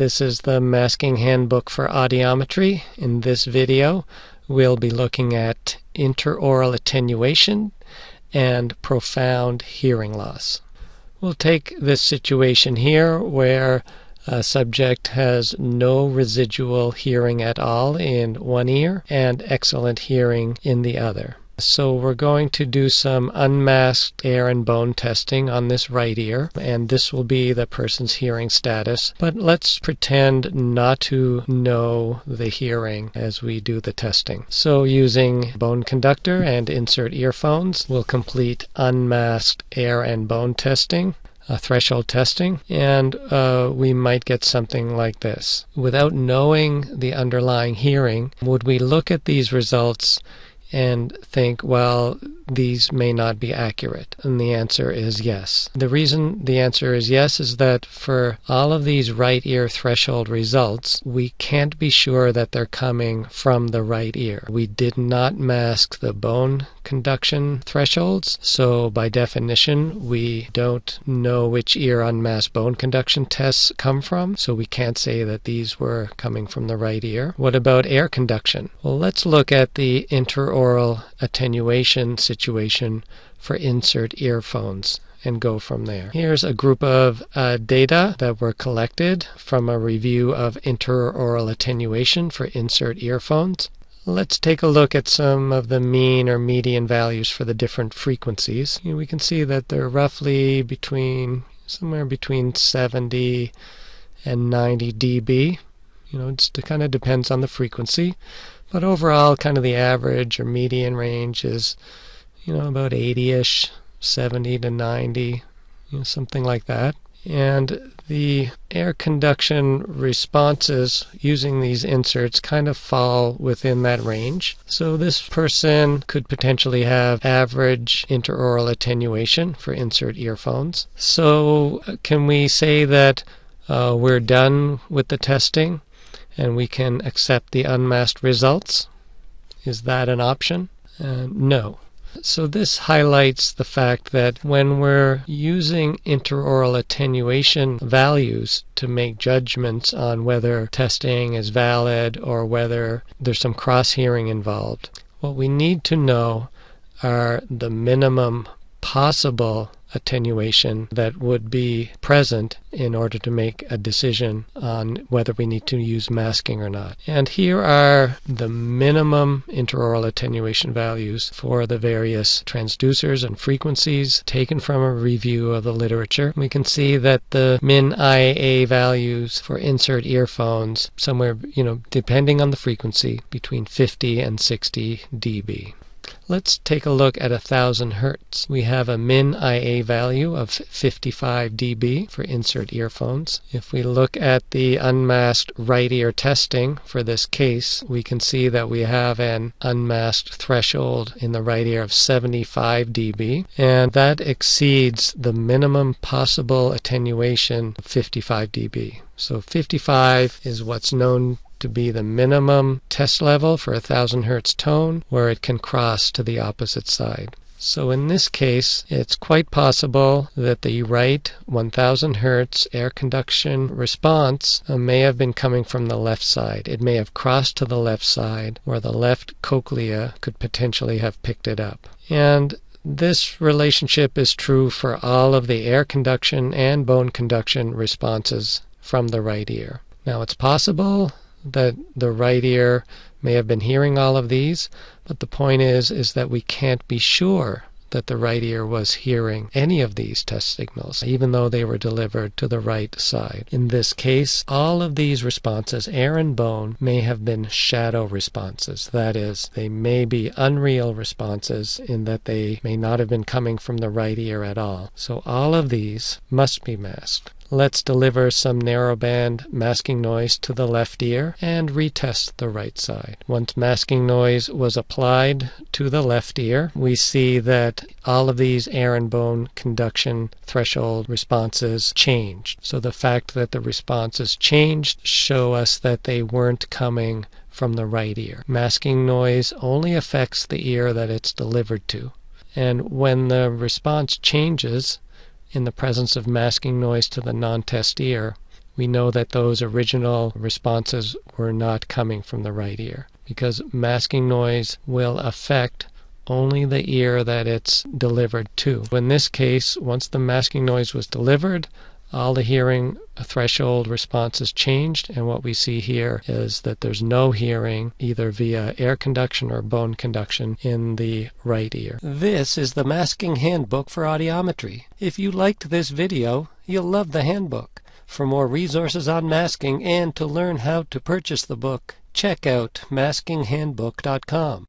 This is the Masking Handbook for Audiometry. In this video, we'll be looking at interaural attenuation and profound hearing loss. We'll take this situation here where a subject has no residual hearing at all in one ear and excellent hearing in the other. So we're going to do some unmasked air and bone testing on this right ear, and this will be the person's hearing status. But let's pretend not to know the hearing as we do the testing. So using bone conductor and insert earphones, we'll complete unmasked air and bone testing. Threshold testing, and we might get something like this. Without knowing the underlying hearing, would we look at these results and think, well, these may not be accurate? And the answer is yes. The reason the answer is yes is that for all of these right ear threshold results, we can't be sure that they're coming from the right ear. We did not mask the bone conduction thresholds, so by definition, we don't know which ear unmasked bone conduction tests come from, so we can't say that these were coming from the right ear. What about air conduction? Well, let's look at the interaural attenuation situation for insert earphones and go from there. Here's a group of data that were collected from a review of interaural attenuation for insert earphones. Let's take a look at some of the mean or median values for the different frequencies. We can see that they're roughly somewhere between 70 and 90 dB. It kind of depends on the frequency. But overall, kind of the average or median range is, about 80-ish, 70 to 90, something like that. And the air conduction responses using these inserts kind of fall within that range. So this person could potentially have average interaural attenuation for insert earphones. So can we say that we're done with the testing and we can accept the unmasked results? Is that an option? No. So this highlights the fact that when we're using interaural attenuation values to make judgments on whether testing is valid or whether there's some cross-hearing involved, what we need to know are the minimum possible attenuation that would be present in order to make a decision on whether we need to use masking or not. And here are the minimum interaural attenuation values for the various transducers and frequencies taken from a review of the literature. We can see that the min IA values for insert earphones somewhere, depending on the frequency, between 50 and 60 dB. Let's take a look at 1,000 Hertz. We have a min IA value of 55 dB for insert earphones. If we look at the unmasked right ear testing for this case, we can see that we have an unmasked threshold in the right ear of 75 dB, and that exceeds the minimum possible attenuation of 55 dB. So 55 is what's known to be the minimum test level for 1,000 Hertz tone where it can cross to the opposite side. So in this case, it's quite possible that the right 1,000 Hertz air conduction response may have been coming from the left side. It may have crossed to the left side where the left cochlea could potentially have picked it up. And this relationship is true for all of the air conduction and bone conduction responses from the right ear. Now it's possible that the right ear may have been hearing all of these, but the point is that we can't be sure that the right ear was hearing any of these test signals, even though they were delivered to the right side. In this case, all of these responses, air and bone, may have been shadow responses. That is, they may be unreal responses in that they may not have been coming from the right ear at all. So all of these must be masked. Let's deliver some narrowband masking noise to the left ear and retest the right side. Once masking noise was applied to the left ear, we see that all of these air and bone conduction threshold responses changed. So the fact that the responses changed show us that they weren't coming from the right ear. Masking noise only affects the ear that it's delivered to. And when the response changes in the presence of masking noise to the non-test ear, we know that those original responses were not coming from the right ear, because masking noise will affect only the ear that it's delivered to. In this case, once the masking noise was delivered, all the hearing threshold responses changed, and what we see here is that there's no hearing either via air conduction or bone conduction in the right ear. This is the Masking Handbook for Audiometry. If you liked this video, you'll love the handbook. For more resources on masking and to learn how to purchase the book, check out maskinghandbook.com.